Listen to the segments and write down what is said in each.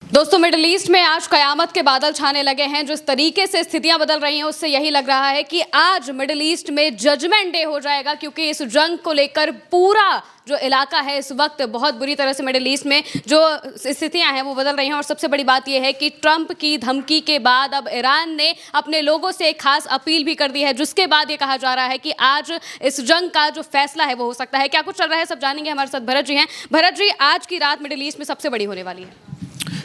दोस्तों, middle east में आज कयामत के बादल छाने लगे हैं। जिस तरीके से स्थितियां बदल रही हैं उससे यही लग रहा है कि आज मिडिल ईस्ट में जजमेंट डे हो जाएगा, क्योंकि इस जंग को लेकर पूरा जो इलाका है इस वक्त बहुत बुरी तरह से मिडिल ईस्ट में जो स्थितियां हैं वो बदल रही हैं। और सबसे बड़ी बात यह है कि ट्रंप की धमकी के बाद अब ईरान ने अपने लोगों से एक खास अपील भी कर दी है, जिसके बाद ये कहा जा रहा है कि आज इस जंग का जो फैसला है वो हो सकता है। क्या कुछ चल रहा है सब जानेंगे। हमारे साथ भरत जी हैं। भरत जी, आज की रात मिडिल ईस्ट में सबसे बड़ी होने वाली है।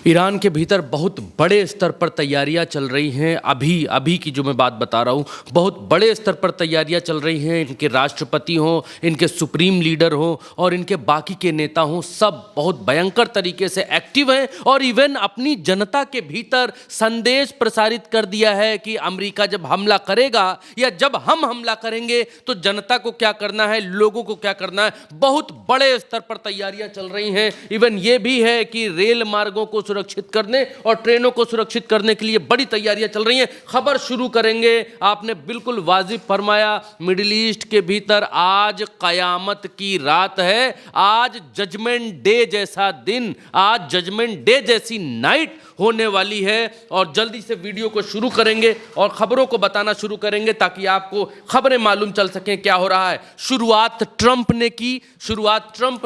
ईरान के भीतर बहुत बड़े स्तर पर तैयारियां चल रही हैं। अभी की जो मैं बात बता रहा हूं, बहुत बड़े स्तर पर तैयारियां चल रही हैं। इनके राष्ट्रपति हों, इनके सुप्रीम लीडर हों और इनके बाकी के नेता हों, सब बहुत भयंकर तरीके से एक्टिव हैं और इवन अपनी जनता के भीतर संदेश प्रसारित कर दिया है कि अमेरिका जब हमला करेगा या जब हम हमला करेंगे तो जनता को क्या करना है, लोगों को क्या करना है। बहुत बड़े स्तर पर तैयारियां चल रही हैं। इवन ये भी है कि रेल मार्गों को सुरक्षित करने और ट्रेनों को सुरक्षित करने के लिए बड़ी तैयारियां चल रही हैं। खबर शुरू करेंगे। आपने बिल्कुल वाजिब फरमाया, मिडिल ईस्ट के भीतर आज कयामत की रात है। आज जजमेंट डे जैसा दिन, आज जजमेंट डे जैसी नाइट होने वाली है। और जल्दी से वीडियो को शुरू करेंगे और खबरों को बताना शुरू करेंगे ताकि आपको खबरें मालूम चल सकें क्या हो रहा है। शुरुआत ट्रंप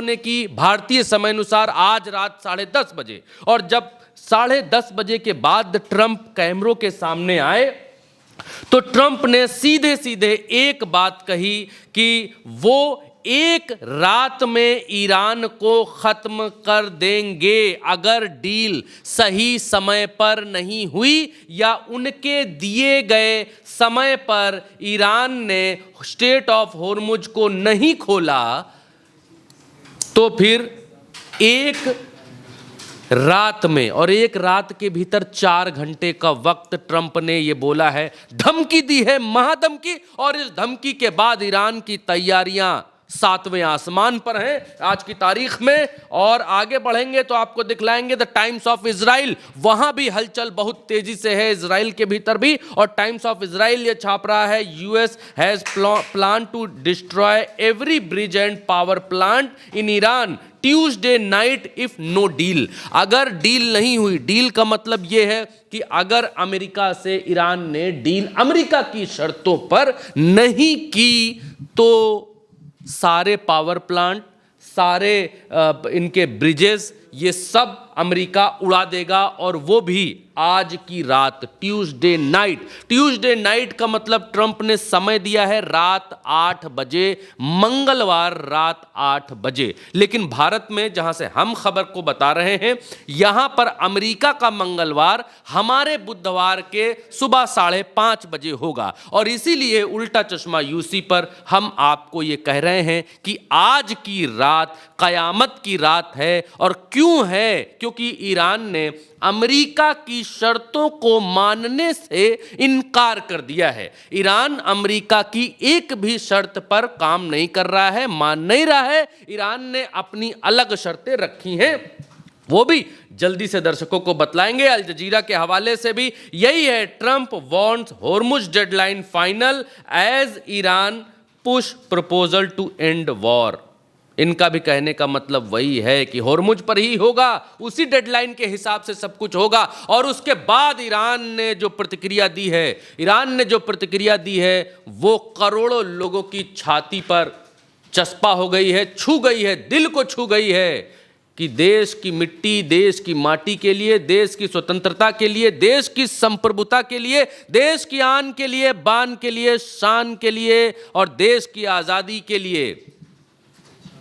ने की भारतीय समय अनुसार आज रात 10:30 बजे। और जब 10:30 बजे के बाद ट्रंप कैमरों के सामने आए तो ट्रंप ने सीधे सीधे एक बात कही कि वो एक रात में ईरान को खत्म कर देंगे अगर डील सही समय पर नहीं हुई या उनके दिए गए समय पर ईरान ने स्ट्रेट ऑफ होर्मुज को नहीं खोला तो फिर एक रात में और एक रात के भीतर 4 घंटे का वक्त ट्रंप ने ये बोला है, धमकी दी है, महाधमकी। और इस धमकी के बाद ईरान की तैयारियां 7वें आसमान पर हैं आज की तारीख में। और आगे बढ़ेंगे तो आपको दिखलाएंगे द टाइम्स ऑफ इजराइल, वहां भी हलचल बहुत तेजी से है इजराइल के भीतर भी। और टाइम्स ऑफ इजराइल ये छाप रहा है, US has plan to destroy every bridge and power plant in Iran Tuesday night if no deal. अगर डील नहीं हुई, डील का मतलब यह है कि अगर अमेरिका से ईरान ने डील अमेरिका की शर्तों पर नहीं की तो सारे पावर प्लांट, सारे इनके ब्रिजेस, ये सब अमेरिका उड़ा देगा। और वो भी आज की रात, ट्यूसडे नाइट का मतलब ट्रंप ने समय दिया है रात 8 बजे, मंगलवार रात 8 बजे। लेकिन भारत में जहां से हम खबर को बता रहे हैं, यहां पर अमेरिका का मंगलवार हमारे बुधवार के सुबह 5:30 बजे होगा। और इसीलिए उल्टा चश्मा यूसी पर हम आपको ये कह रहे हैं कि आज की रात कयामत की रात है। और क्यों है? क्योंकि ईरान ने अमेरिका की शर्तों को मानने से इनकार कर दिया है। ईरान अमेरिका की एक भी शर्त पर काम नहीं कर रहा है, मान नहीं रहा है। ईरान ने अपनी अलग शर्तें रखी हैं, वो भी जल्दी से दर्शकों को बतलाएंगे। अल जजीरा के हवाले से भी यही है, Trump wants Hormuz deadline final as Iran push proposal to end war. इनका भी कहने का मतलब वही है कि होर्मुज पर ही होगा, उसी डेडलाइन के हिसाब से सब कुछ होगा। और उसके बाद ईरान ने जो प्रतिक्रिया दी है वो करोड़ों लोगों की छाती पर चस्पा हो गई है, छू गई है, दिल को छू गई है कि देश की मिट्टी, देश की माटी के लिए, देश की स्वतंत्रता के लिए, देश की संप्रभुता के लिए, देश की आन के लिए, बान के लिए, शान के लिए और देश की आज़ादी के लिए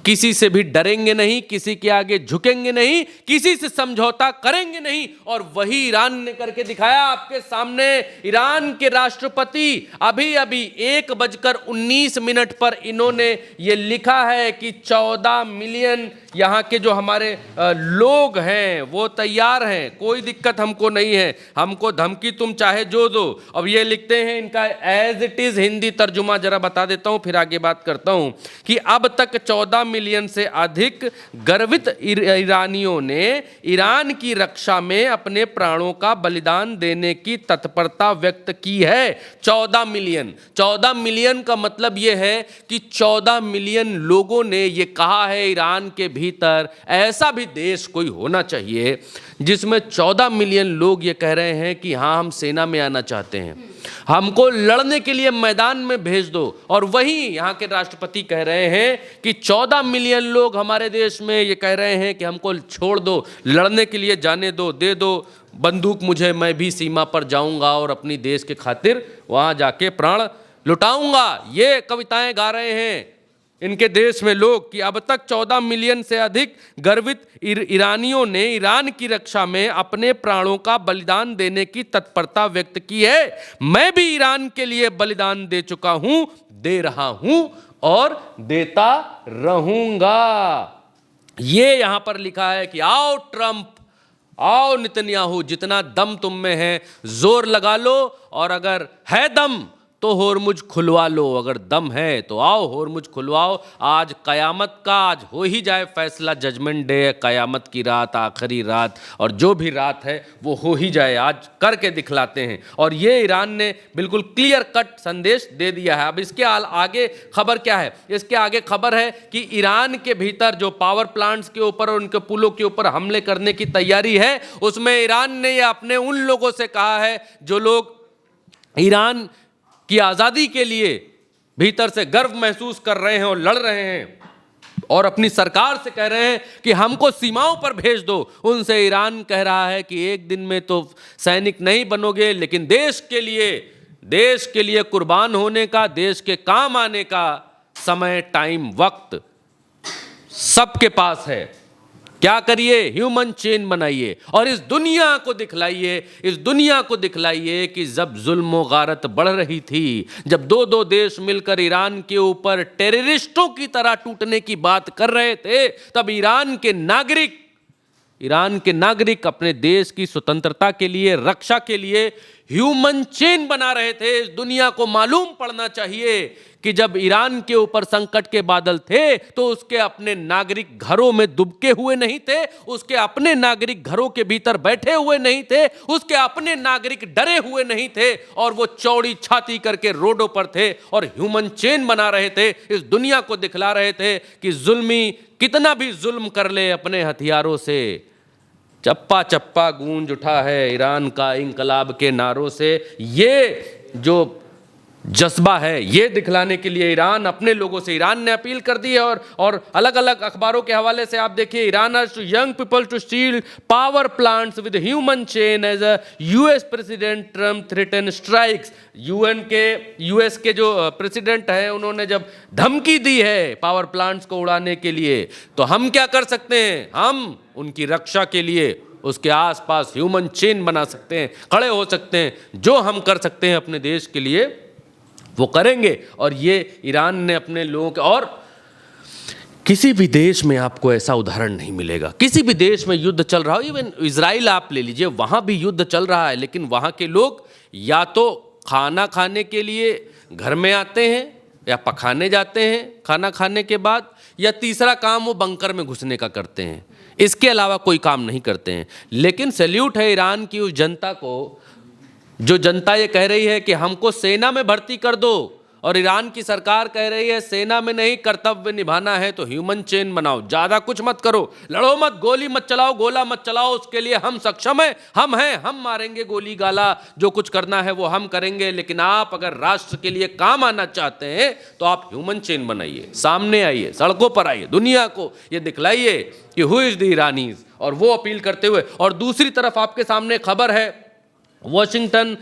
किसी से भी डरेंगे नहीं, किसी के आगे झुकेंगे नहीं, किसी से समझौता करेंगे नहीं। और वही ईरान ने करके दिखाया आपके सामने। ईरान के राष्ट्रपति अभी 1:19 पर इन्होंने ये लिखा है कि 14 मिलियन यहाँ के जो हमारे लोग हैं वो तैयार हैं, कोई दिक्कत हमको नहीं है, हमको धमकी तुम चाहे जो दो। अब ये लिखते हैं, इनका एज इट इज हिंदी तर्जुमा जरा बता देता हूँ फिर आगे बात करता हूँ कि अब तक 14 मिलियन से अधिक गर्वित ईरानियों ने ईरान की रक्षा में अपने प्राणों का बलिदान देने की तत्परता व्यक्त की है। 14 मिलियन का मतलब यह है कि 14 मिलियन लोगों ने यह कहा है ईरान के भीतर ऐसा भी देश कोई होना चाहिए जिसमें 14 मिलियन लोग ये कह रहे हैं कि हाँ, हम सेना में आना चाहते हैं, हमको लड़ने के लिए मैदान में भेज दो। और वहीं यहाँ के राष्ट्रपति कह रहे हैं कि 14 मिलियन लोग हमारे देश में ये कह रहे हैं कि हमको छोड़ दो, लड़ने के लिए जाने दो, दे दो बंदूक मुझे, मैं भी सीमा पर जाऊंगा और अपनी देश के खातिर वहाँ जाके प्राण लुटाऊंगा। ये कविताएं गा रहे हैं इनके देश में लोग कि अब तक 14 मिलियन से अधिक गर्वित ईरानियों ने ईरान की रक्षा में अपने प्राणों का बलिदान देने की तत्परता व्यक्त की है। मैं भी ईरान के लिए बलिदान दे चुका हूं, दे रहा हूं और देता रहूंगा। ये यहां पर लिखा है कि आओ ट्रंप, आओ नेतन्याहू, जितना दम तुम में है जोर लगा लो, और अगर है दम तो होरमुज खुलवा लो, अगर दम है तो आओ होरमुज खुलवाओ। आज कयामत का आज हो ही जाए फैसला, जजमेंट डे है, कयामत की रात, आखिरी रात, और जो भी रात है वो हो ही जाए, आज करके दिखलाते हैं। और ये ईरान ने बिल्कुल क्लियर कट संदेश दे दिया है। अब इसके आगे खबर क्या है? इसके आगे खबर है कि ईरान के भीतर जो पावर प्लांट्स के ऊपर और उनके पुलों के ऊपर हमले करने की तैयारी है, उसमें ईरान ने ये अपने उन लोगों से कहा है जो लोग ईरान कि आज़ादी के लिए भीतर से गर्व महसूस कर रहे हैं और लड़ रहे हैं, और अपनी सरकार से कह रहे हैं कि हमको सीमाओं पर भेज दो। उनसे ईरान कह रहा है कि एक दिन में तो सैनिक नहीं बनोगे, लेकिन देश के लिए कुर्बान होने का, देश के काम आने का समय, टाइम, वक्त सबके पास है। क्या करिए? ह्यूमन चेन बनाइए और इस दुनिया को दिखलाइए कि जब जुल्म गारत बढ़ रही थी, जब दो देश मिलकर ईरान के ऊपर टेररिस्टों की तरह टूटने की बात कर रहे थे, तब ईरान के नागरिक अपने देश की स्वतंत्रता के लिए, रक्षा के लिए ह्यूमन चेन बना रहे थे। इस दुनिया को मालूम पड़ना चाहिए कि जब ईरान के ऊपर संकट के बादल थे तो उसके अपने नागरिक घरों में दुबके हुए नहीं थे, उसके अपने नागरिक घरों के भीतर बैठे हुए नहीं थे, उसके अपने नागरिक डरे हुए नहीं थे, और वो चौड़ी छाती करके रोडों पर थे और ह्यूमन चेन बना रहे थे। इस दुनिया को दिखला रहे थे कि जुल्मी कितना भी जुल्म कर ले अपने हथियारों से, चप्पा चप्पा गूंज उठा है ईरान का इंकलाब के नारों से। ये जो जज्बा है, ये दिखलाने के लिए ईरान अपने लोगों से, ईरान ने अपील कर दी है। और अलग अलग अखबारों के हवाले से आप देखिए, Iran urge young people to steal power plants with human chain as a US president Trump threaten strikes. US के जो प्रेसिडेंट हैं, उन्होंने जब धमकी दी है पावर प्लांट्स को उड़ाने के लिए, तो हम क्या कर सकते हैं? हम उनकी रक्षा के लिए उसके आसपास ह्यूमन चेन बना सकते हैं, खड़े हो सकते हैं। जो हम कर सकते हैं अपने देश के लिए वो करेंगे। और ये ईरान ने अपने लोगों के, और किसी भी देश में आपको ऐसा उदाहरण नहीं मिलेगा। किसी भी देश में युद्ध चल रहा हो, इवन इजराइल आप ले लीजिए, वहाँ भी युद्ध चल रहा है, लेकिन वहाँ के लोग या तो खाना खाने के लिए घर में आते हैं या पकाने जाते हैं खाना खाने के बाद, या तीसरा काम वो बंकर में घुसने का करते हैं। इसके अलावा कोई काम नहीं करते हैं। लेकिन सैल्यूट है ईरान की उस जनता को, जो जनता ये कह रही है कि हमको सेना में भर्ती कर दो, और ईरान की सरकार कह रही है सेना में नहीं, कर्तव्य निभाना है तो ह्यूमन चेन बनाओ, ज़्यादा कुछ मत करो, लड़ो मत, गोली मत चलाओ, गोला मत चलाओ, उसके लिए हम सक्षम हैं, हम मारेंगे गोली गाला, जो कुछ करना है वो हम करेंगे। लेकिन आप अगर राष्ट्र के लिए काम आना चाहते हैं तो आप ह्यूमन चेन बनाइए, सामने आइए, सड़कों पर आइए, दुनिया को ये दिखलाइए कि हु इज़ द ईरानीज, और वो अपील करते हुए। और दूसरी तरफ आपके सामने खबर है वॉशिंगटन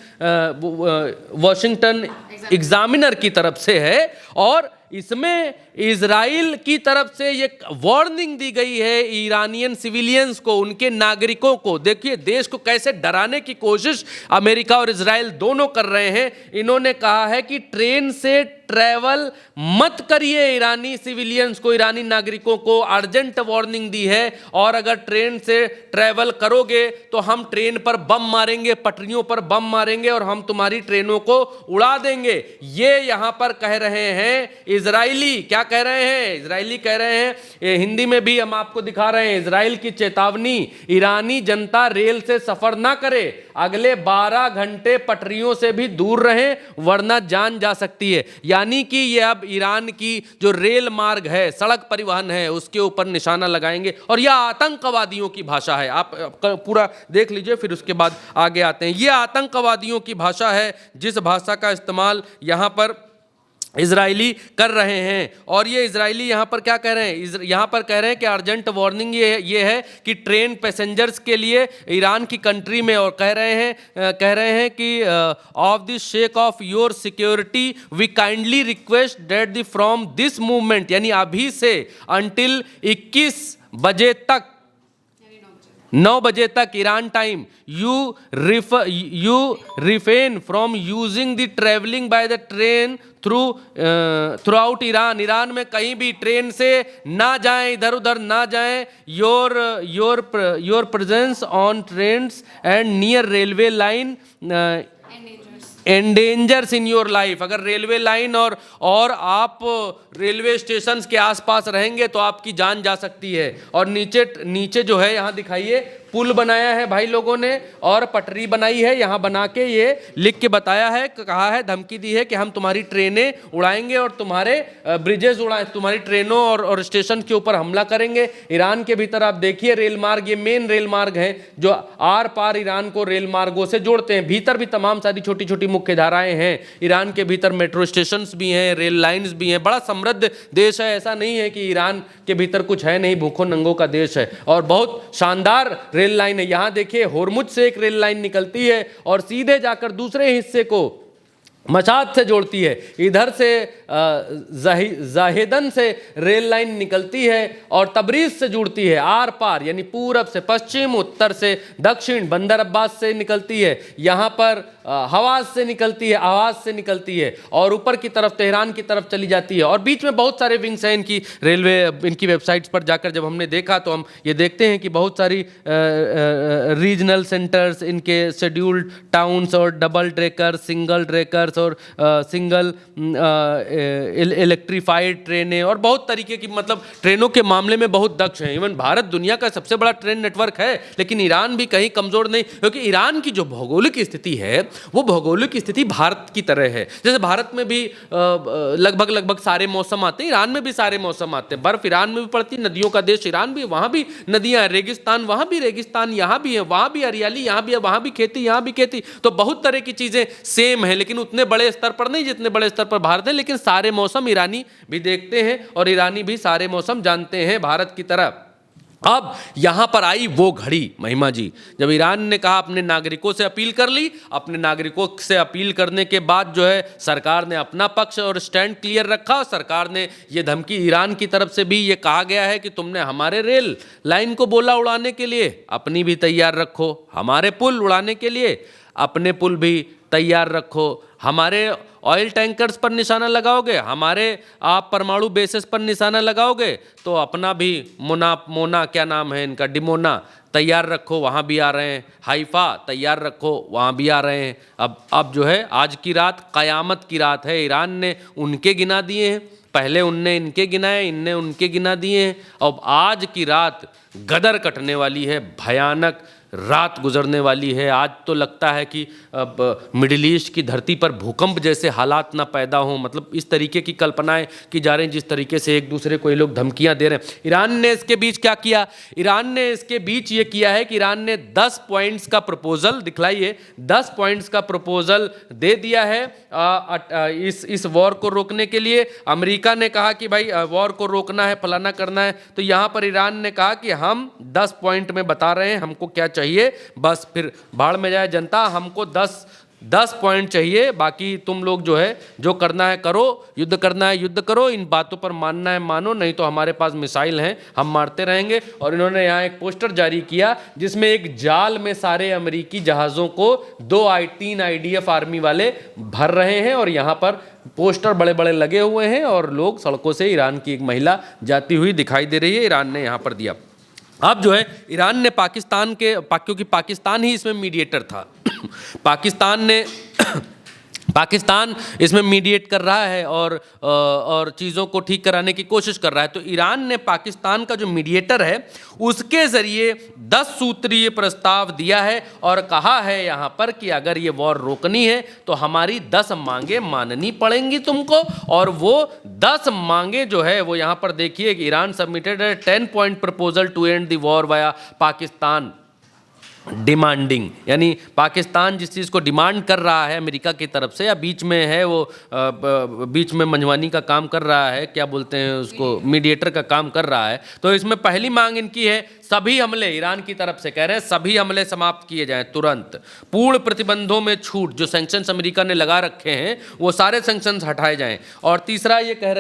एग्जामिनर की तरफ से है, और इसमें इजराइल की तरफ से ये वार्निंग दी गई है ईरानियन सिविलियंस को, उनके नागरिकों को। देखिए देश को कैसे डराने की कोशिश अमेरिका और इजराइल दोनों कर रहे हैं। इन्होंने कहा है कि ट्रेन से ट्रैवल मत करिए, ईरानी सिविलियंस को, ईरानी नागरिकों को अर्जेंट वार्निंग दी है। और अगर ट्रेन से ट्रैवल करोगे तो हम ट्रेन पर बम मारेंगे, पटरियों पर बम मारेंगे और हम तुम्हारी ट्रेनों को उड़ा देंगे। ये यहां पर कह रहे हैं इजरायली, क्या कह रहे हैं इजरायली, कह रहे हैं, ये हिंदी में भी हम आपको दिखा रहे हैं, इजराइल की चेतावनी, ईरानी जनता रेल से सफर ना करे, अगले 12 घंटे पटरियों से भी दूर रहें वरना जान जा सकती है। यानी कि ये अब ईरान की जो रेल मार्ग है, सड़क परिवहन है, उसके ऊपर निशाना लगाएंगे। और यह आतंकवादियों की भाषा है, आप पूरा देख लीजिए फिर उसके बाद आगे आते हैं। यह आतंकवादियों की भाषा है जिस भाषा का इस्तेमाल यहाँ पर इजरायली कर रहे हैं। और ये इजरायली यहाँ पर क्या कह रहे हैं, यहाँ पर कह रहे हैं कि अर्जेंट वार्निंग ये है कि ट्रेन पैसेंजर्स के लिए ईरान की कंट्री में, और कह रहे हैं कि of the sake of your security we kindly request that the from this movement, यानी अभी से अंटिल 21 बजे तक, 9 बजे तक Iran time, you refrain from using the travelling by the train through out Iran, Iran में कहीं भी ट्रेन से ना जाएं, इधर उधर ना जाएं। Your presence on trains and near railway line endangers in your life, अगर रेलवे लाइन और आप रेलवे स्टेशन के आसपास रहेंगे तो आपकी जान जा सकती है। और नीचे जो है यहाँ दिखाइए, पुल बनाया है भाई लोगों ने और पटरी बनाई है, यहाँ बना के ये लिख के बताया है, कहा है, धमकी दी है कि हम तुम्हारी ट्रेनें उड़ाएंगे और तुम्हारे ब्रिजेस तुम्हारी ट्रेनों और स्टेशन के ऊपर हमला करेंगे। ईरान के भीतर आप देखिए रेल मार्ग, ये मेन रेल मार्ग है जो आर पार ईरान को रेल मार्गों से जोड़ते हैं। भीतर भी तमाम सारी छोटी छोटी मुख्य धाराएं हैं। ईरान के भीतर मेट्रो स्टेशन भी हैं, रेल लाइन्स भी हैं। बड़ा समृद्ध देश है, ऐसा नहीं है कि ईरान के भीतर कुछ है नहीं, भूखों नंगों का देश है। और बहुत शानदार रेल लाइन है, यहां देखिए होर्मुज से एक रेल लाइन निकलती है और सीधे जाकर दूसरे हिस्से को मशाद से जोड़ती है। इधर से जाहेदन से रेल लाइन निकलती है और तबरीज से जुड़ती है आर पार, यानी पूरब से पश्चिम, उत्तर से दक्षिण, बंदर अब्बास से निकलती है, यहाँ पर हवाज से निकलती है, आवाज से निकलती है और ऊपर की तरफ तेहरान की तरफ चली जाती है। और बीच में बहुत सारे विंग्स हैं इनकी, रेलवे इनकी वेबसाइट्स पर जाकर जब हमने देखा तो हम ये देखते हैं कि बहुत सारी रीजनल सेंटर्स, इनके शेड्यूल्ड टाउन्स और डबल ट्रैकर, सिंगल ट्रैकर्स और सिंगल इलेक्ट्रीफाइड ट्रेनें और बहुत तरीके की, मतलब ट्रेनों के मामले में बहुत दक्ष हैं। इवन भारत दुनिया का सबसे बड़ा ट्रेन नेटवर्क है, लेकिन ईरान भी कहीं कमजोर नहीं, क्योंकि ईरान की जो भौगोलिक स्थिति है वो भौगोलिक स्थिति भारत की तरह है। जैसे भारत में भी लगभग सारे मौसम आते हैं, ईरान में भी सारे मौसम आते हैं। बर्फ ईरान में भी पड़ती, नदियों का देश ईरान भी, वहां भी नदियां हैं, रेगिस्तान वहां भी रेगिस्तान, यहाँ भी है, वहां भी हरियाली, यहाँ भी है, वहां भी खेती, यहाँ भी खेती। तो बहुत तरह की चीजें सेम है, लेकिन उतने बड़े स्तर पर नहीं जितने बड़े स्तर पर भारत है। लेकिन सारे मौसम ईरानी भी देखते हैं और ईरानी भी सारे मौसम जानते हैं भारत की तरह। अब यहां पर आई वो घड़ी महिमा जी, जब ईरान ने कहा अपने नागरिकों से अपील कर ली। अपने नागरिकों से अपील करने के बाद जो है सरकार ने अपना पक्ष और स्टैंड क्लियर रखा। सरकार ने ये धमकी, ईरान की तरफ से भी ये कहा गया है कि तुमने हमारे रेल लाइन को बोला उड़ाने के लिए, अपनी भी तैयार रखो। हमारे पुल उड़ाने के लिए अपने पुल भी तैयार रखो। हमारे ऑयल टैंकर्स पर निशाना लगाओगे, हमारे आप परमाणु बेसिस पर निशाना लगाओगे, तो अपना भी मोना क्या नाम है इनका, डिमोना तैयार रखो, वहाँ भी आ रहे हैं। हाइफा तैयार रखो, वहाँ भी आ रहे हैं। अब जो है आज की रात क़यामत की रात है। ईरान ने उनके गिना दिए हैं, पहले उनने इनके गिनाए, इनने उनके गिना दिए हैं। अब आज की रात गदर कटने वाली है, भयानक रात गुजरने वाली है। आज तो लगता है कि अब मिडिल ईस्ट की धरती पर भूकंप जैसे हालात ना पैदा हों, मतलब इस तरीके की कल्पनाएं की जा रही हैं जिस तरीके से एक दूसरे को ये लोग धमकियां दे रहे हैं। ईरान ने इसके बीच क्या किया, ईरान ने इसके बीच ये किया है कि ईरान ने 10 पॉइंट्स का प्रपोजल, दिखलाइए, 10 पॉइंट्स का प्रपोजल दे दिया है इस वॉर को रोकने के लिए। अमेरिका ने कहा कि भाई वॉर को रोकना है, फलाना करना है, तो यहाँ पर ईरान ने कहा कि हम 10 पॉइंट में बता रहे हैं हमको क्या चाहिए, बस फिर भाड़ में जाए जनता, हमको 10 पॉइंट चाहिए, बाकी तुम लोग जो है जो करना है करो, युद्ध करना है युद्ध करो, इन बातों पर मानना है मानो, नहीं तो हमारे पास मिसाइल हैं, हम मारते रहेंगे। और इन्होंने यहाँ एक पोस्टर जारी किया जिसमें एक जाल में सारे अमेरिकी जहाज़ों को 3 IDF आर्मी वाले भर रहे हैं और यहाँ पर पोस्टर बड़े बड़े लगे हुए हैं और लोग सड़कों से, ईरान की एक महिला जाती हुई दिखाई दे रही है, ईरान ने यहाँ पर दिया। अब जो है ईरान ने पाकिस्तान के, क्योंकि पाकिस्तान ही इसमें मीडिएटर था, पाकिस्तान ने पाकिस्तान इसमें मीडिएट कर रहा है और चीज़ों को ठीक कराने की कोशिश कर रहा है। तो ईरान ने पाकिस्तान का जो मीडिएटर है उसके ज़रिए 10 सूत्रीय प्रस्ताव दिया है और कहा है यहाँ पर कि अगर ये वॉर रोकनी है तो हमारी 10 मांगे माननी पड़ेंगी तुमको। और वो 10 मांगे जो है वो यहाँ पर देखिए, ईरान सबमिटेड है 10 point proposal to end the war via Pakistan demanding, यानी पाकिस्तान जिस चीज़ को डिमांड कर रहा है अमेरिका की तरफ से, या बीच में है वो बीच में मंजवानी का काम कर रहा है, क्या बोलते हैं उसको, मीडिएटर का काम कर रहा है। तो इसमें पहली मांग इनकी है सभी हमले, ईरान की तरफ से कह रहे हैं सभी हमले समाप्त किए जाएं तुरंत, पूर्ण प्रतिबंधों में छूट, जो सैंक्शंस अमेरिका ने लगा रखे हैं वो सारे सैंक्शंस हटाए जाएं। और तीसरा ये कह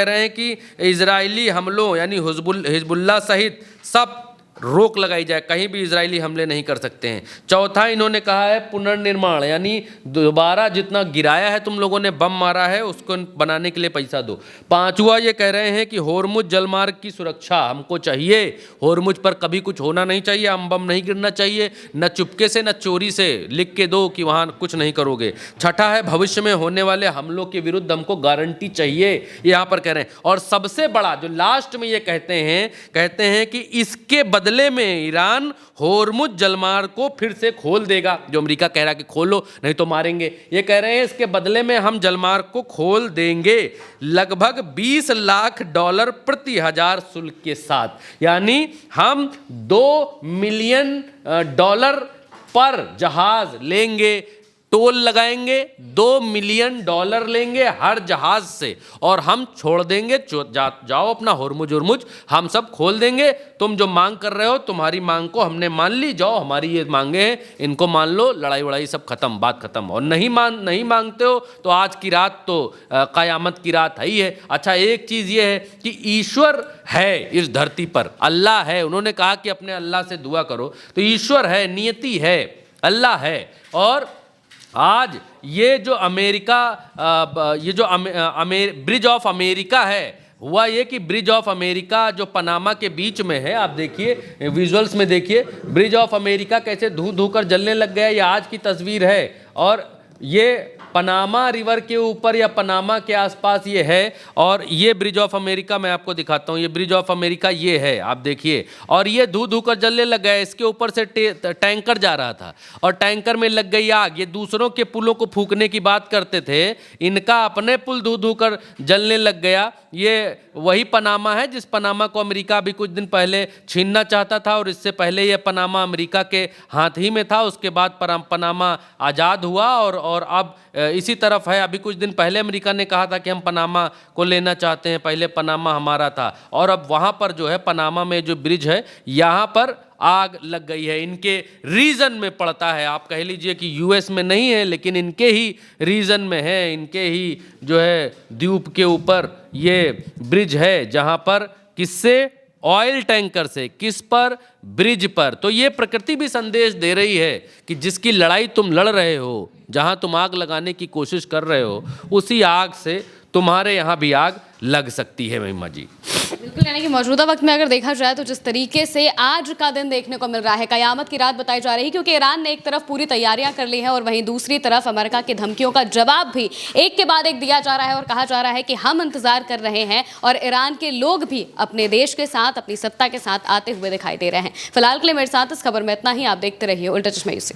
रहे हैं कि इजरायली हमलों यानी हिजबुल्लाह सहित सब रोक लगाई जाए, कहीं भी इजरायली हमले नहीं कर सकते हैं। चौथा इन्होंने कहा है पुनर्निर्माण, यानी दोबारा जितना गिराया है तुम लोगों ने, बम मारा है, उसको बनाने के लिए पैसा दो। पांचवा ये कह रहे हैं कि होर्मुज जलमार्ग की सुरक्षा हमको चाहिए, होर्मुज पर कभी कुछ होना नहीं चाहिए, हम बम नहीं गिरना चाहिए, न चुपके से न चोरी से, लिख के दो कि वहाँ कुछ नहीं करोगे। छठा है भविष्य में होने वाले हमलों के विरुद्ध हमको गारंटी चाहिए, यहाँ पर कह रहे हैं। और सबसे बड़ा जो लास्ट में ये कहते हैं कि इसके बदले में ईरान होर्मुज जलमार्ग को फिर से खोल देगा, जो अमेरिका कह रहा है कि खोलो नहीं तो मारेंगे। ये कह रहे हैं इसके बदले में हम जलमार्ग को खोल देंगे लगभग $20 लाख प्रति हजार शुल्क के साथ, यानी हम $2 मिलियन पर जहाज लेंगे, टोल लगाएंगे, $2 मिलियन लेंगे हर जहाज से, और हम छोड़ देंगे, जाओ अपना होर्मुज हम सब खोल देंगे। तुम जो मांग कर रहे हो, तुम्हारी मांग को हमने मान ली, जाओ हमारी ये मांगे हैं इनको मान लो, लड़ाई वड़ाई सब खत्म, बात खत्म। और नहीं मांगते हो तो आज की रात तो कयामत की रात है ही है। अच्छा, एक चीज़ ये है कि ईश्वर है इस धरती पर, अल्लाह है, उन्होंने कहा कि अपने अल्लाह से दुआ करो, तो ईश्वर है, नियति है, अल्लाह है। और आज ये जो ब्रिज ऑफ अमेरिका है, हुआ ये कि ब्रिज ऑफ अमेरिका जो पनामा के बीच में है, आप देखिए विजुअल्स में देखिए, ब्रिज ऑफ अमेरिका कैसे धू कर जलने लग गया। ये आज की तस्वीर है और ये पनामा रिवर के ऊपर या पनामा के आसपास ये है। और ये ब्रिज ऑफ अमेरिका मैं आपको दिखाता हूँ, ये ब्रिज ऑफ अमेरिका ये है, आप देखिए, और ये धू कर जलने लग गया। इसके ऊपर से टैंकर जा रहा था और टैंकर में लग गई आग। ये दूसरों के पुलों को फूकने की बात करते थे, इनका अपने पुल धू कर जलने लग गया। ये वही पनामा है जिस पनामा को अमेरिका अभी कुछ दिन पहले छीनना चाहता था, और इससे पहले ये पनामा अमेरिका के हाथ ही में था। उसके बाद पनामा आज़ाद हुआ और अब इसी तरफ है। अभी कुछ दिन पहले अमेरिका ने कहा था कि हम पनामा को लेना चाहते हैं, पहले पनामा हमारा था, और अब वहाँ पर जो है पनामा में जो ब्रिज है यहाँ पर आग लग गई है। इनके रीजन में पड़ता है, आप कह लीजिए कि यूएस में नहीं है लेकिन इनके ही रीजन में है, इनके ही जो है द्वीप के ऊपर ये ब्रिज है, जहाँ पर किससे, ऑयल टैंकर से, किस पर, ब्रिज पर। तो ये प्रकृति भी संदेश दे रही है कि जिसकी लड़ाई तुम लड़ रहे हो, जहां तुम आग लगाने की कोशिश कर रहे हो, उसी आग से तुम्हारे यहाँ भी आग लग सकती है। महिमा जी, बिल्कुल, यानी कि मौजूदा वक्त में अगर देखा जाए तो जिस तरीके से आज का दिन देखने को मिल रहा है, कयामत की रात बताई जा रही है, क्योंकि ईरान ने एक तरफ पूरी तैयारियां कर ली हैं और वहीं दूसरी तरफ अमेरिका की धमकियों का जवाब भी एक के बाद एक दिया जा रहा है और कहा जा रहा है कि हम इंतजार कर रहे हैं, और ईरान के लोग भी अपने देश के साथ, अपनी सत्ता के साथ आते हुए दिखाई दे रहे हैं। फिलहाल के लिए मेरे साथ इस खबर में इतना ही। आप देखते रहिए उल्टा चश्मा यूसी।